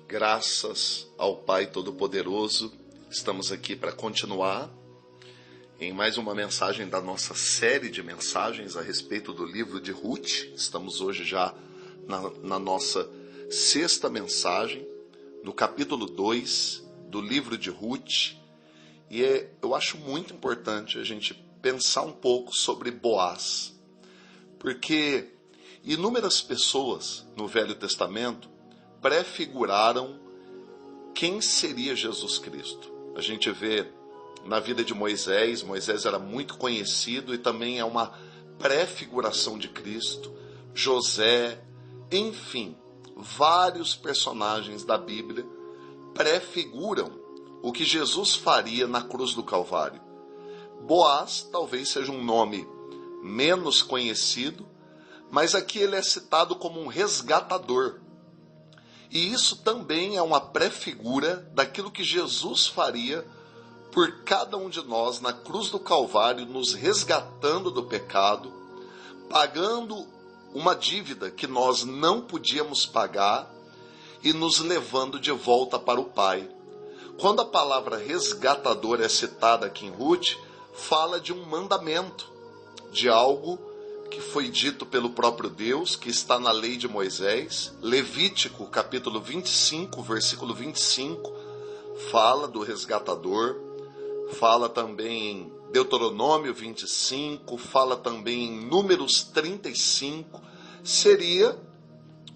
Graças ao Pai Todo-Poderoso, estamos aqui para continuar em mais uma mensagem da nossa série de mensagens a respeito do livro de Ruth. Estamos hoje já na nossa sexta mensagem, no capítulo 2 do livro de Ruth. E eu acho muito importante a gente pensar um pouco sobre Boaz, porque inúmeras pessoas no Velho Testamento prefiguraram quem seria Jesus Cristo. A gente vê na vida de Moisés. Moisés era muito conhecido e também é uma prefiguração de Cristo. José, enfim, vários personagens da Bíblia prefiguram o que Jesus faria na cruz do Calvário. Boaz talvez seja um nome menos conhecido, mas aqui ele é citado como um resgatador. E isso também é uma prefigura daquilo que Jesus faria por cada um de nós na cruz do Calvário, nos resgatando do pecado, pagando uma dívida que nós não podíamos pagar e nos levando de volta para o Pai. Quando a palavra resgatador é citada aqui em Ruth, fala de um mandamento, de algo que foi dito pelo próprio Deus, que está na lei de Moisés. Levítico, capítulo 25, versículo 25, fala do resgatador. Fala também em Deuteronômio 25, fala também em Números 35. Seria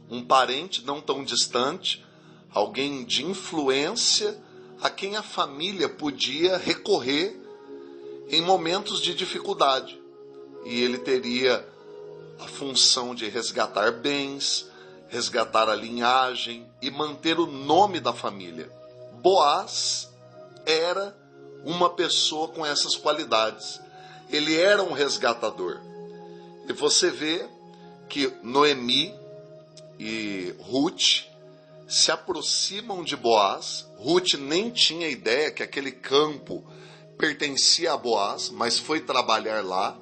um parente não tão distante, alguém de influência, a quem a família podia recorrer em momentos de dificuldade. E ele teria a função de resgatar bens, resgatar a linhagem e manter o nome da família. Boaz era uma pessoa com essas qualidades. Ele era um resgatador. E você vê que Noemi e Ruth se aproximam de Boaz. Ruth nem tinha ideia que aquele campo pertencia a Boaz, mas foi trabalhar lá.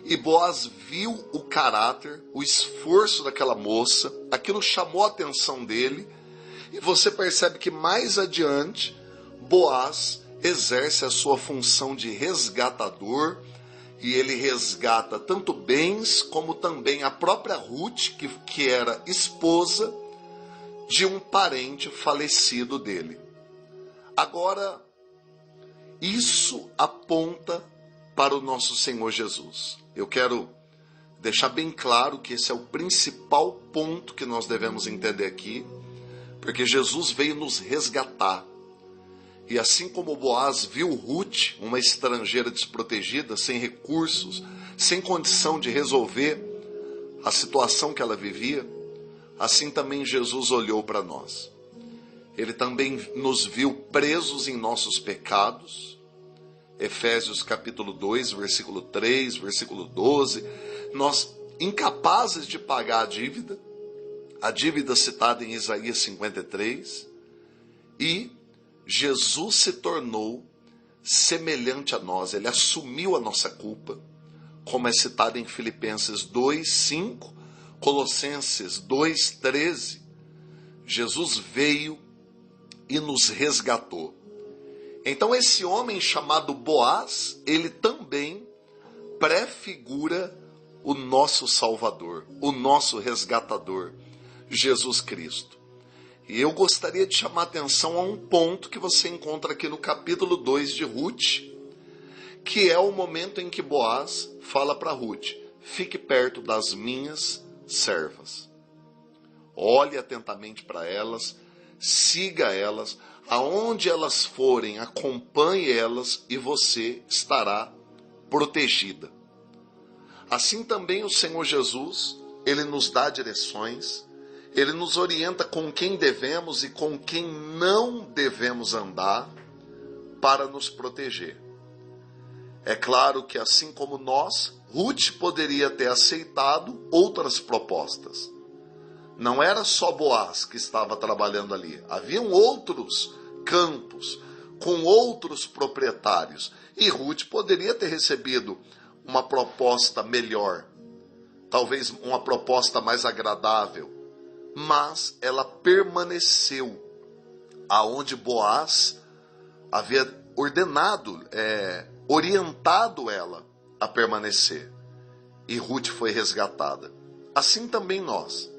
E Boaz viu o caráter, o esforço daquela moça, aquilo chamou a atenção dele, e você percebe que mais adiante, Boaz exerce a sua função de resgatador, e ele resgata tanto bens, como também a própria Ruth, que era esposa de um parente falecido dele. Agora, isso aponta para o nosso Senhor Jesus. Eu quero deixar bem claro que esse é o principal ponto que nós devemos entender aqui, porque Jesus veio nos resgatar. E assim como Boaz viu Ruth, uma estrangeira desprotegida, sem recursos, sem condição de resolver a situação que ela vivia, assim também Jesus olhou para nós. Ele também nos viu presos em nossos pecados. Efésios capítulo 2, versículo 3, versículo 12, nós incapazes de pagar a dívida citada em Isaías 53, e Jesus se tornou semelhante a nós, ele assumiu a nossa culpa, como é citado em Filipenses 2, 5, Colossenses 2, 13, Jesus veio e nos resgatou. Então esse homem chamado Boaz, ele também prefigura o nosso Salvador, o nosso resgatador, Jesus Cristo. E eu gostaria de chamar a atenção a um ponto que você encontra aqui no capítulo 2 de Ruth, que é o momento em que Boaz fala para Ruth: fique perto das minhas servas. Olhe atentamente para elas, siga elas, aonde elas forem, acompanhe elas e você estará protegida. Assim também o Senhor Jesus, ele nos dá direções, ele nos orienta com quem devemos e com quem não devemos andar para nos proteger. É claro que assim como nós, Ruth poderia ter aceitado outras propostas. Não era só Boaz que estava trabalhando ali. Haviam outros campos com outros proprietários. E Ruth poderia ter recebido uma proposta melhor. Talvez uma proposta mais agradável. Mas ela permaneceu aonde Boaz havia orientado ela a permanecer. E Ruth foi resgatada. Assim também nós.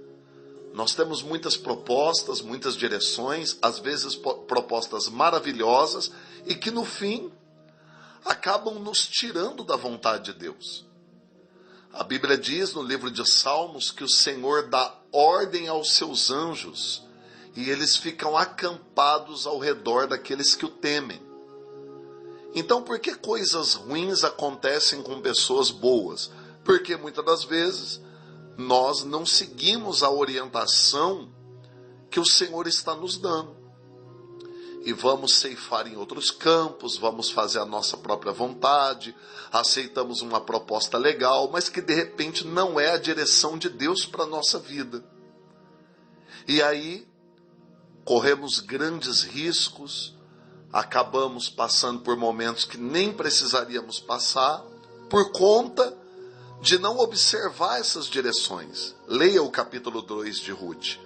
Nós temos muitas propostas, muitas direções, às vezes propostas maravilhosas e que no fim acabam nos tirando da vontade de Deus. A Bíblia diz no livro de Salmos que o Senhor dá ordem aos seus anjos e eles ficam acampados ao redor daqueles que o temem. Então, por que coisas ruins acontecem com pessoas boas? Porque muitas das vezes nós não seguimos a orientação que o Senhor está nos dando. E vamos ceifar em outros campos, vamos fazer a nossa própria vontade, aceitamos uma proposta legal, mas que de repente não é a direção de Deus para a nossa vida. E aí, corremos grandes riscos, acabamos passando por momentos que nem precisaríamos passar, por conta de não observar essas direções. Leia o capítulo 2 de Ruth.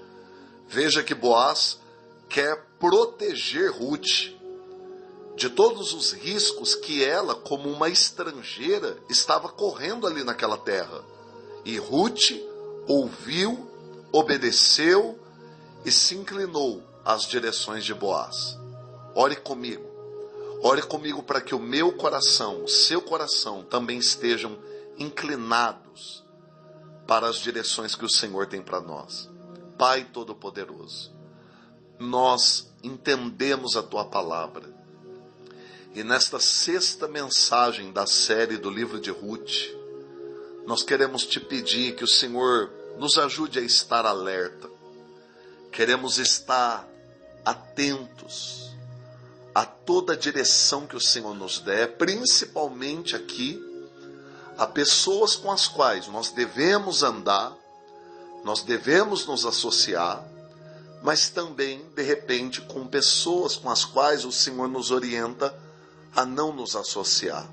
Veja que Boaz quer proteger Ruth de todos os riscos que ela, como uma estrangeira, estava correndo ali naquela terra. E Ruth ouviu, obedeceu e se inclinou às direções de Boaz. Ore comigo para que o meu coração, o seu coração também estejam inclinados para as direções que o Senhor tem para nós. Pai Todo-Poderoso, nós entendemos a Tua palavra. E nesta sexta mensagem da série do livro de Ruth, nós queremos Te pedir que o Senhor nos ajude a estar alerta. Queremos estar atentos a toda a direção que o Senhor nos der, principalmente aqui, a pessoas com as quais nós devemos andar, nós devemos nos associar, mas também, de repente, com pessoas com as quais o Senhor nos orienta a não nos associar.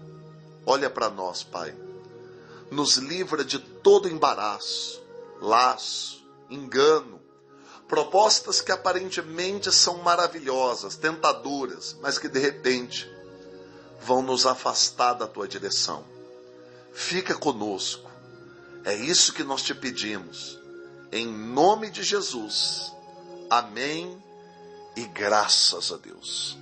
Olha para nós, Pai. Nos livra de todo embaraço, laço, engano, propostas que aparentemente são maravilhosas, tentadoras, mas que de repente vão nos afastar da Tua direção. Fica conosco. É isso que nós Te pedimos. Em nome de Jesus. Amém e graças a Deus.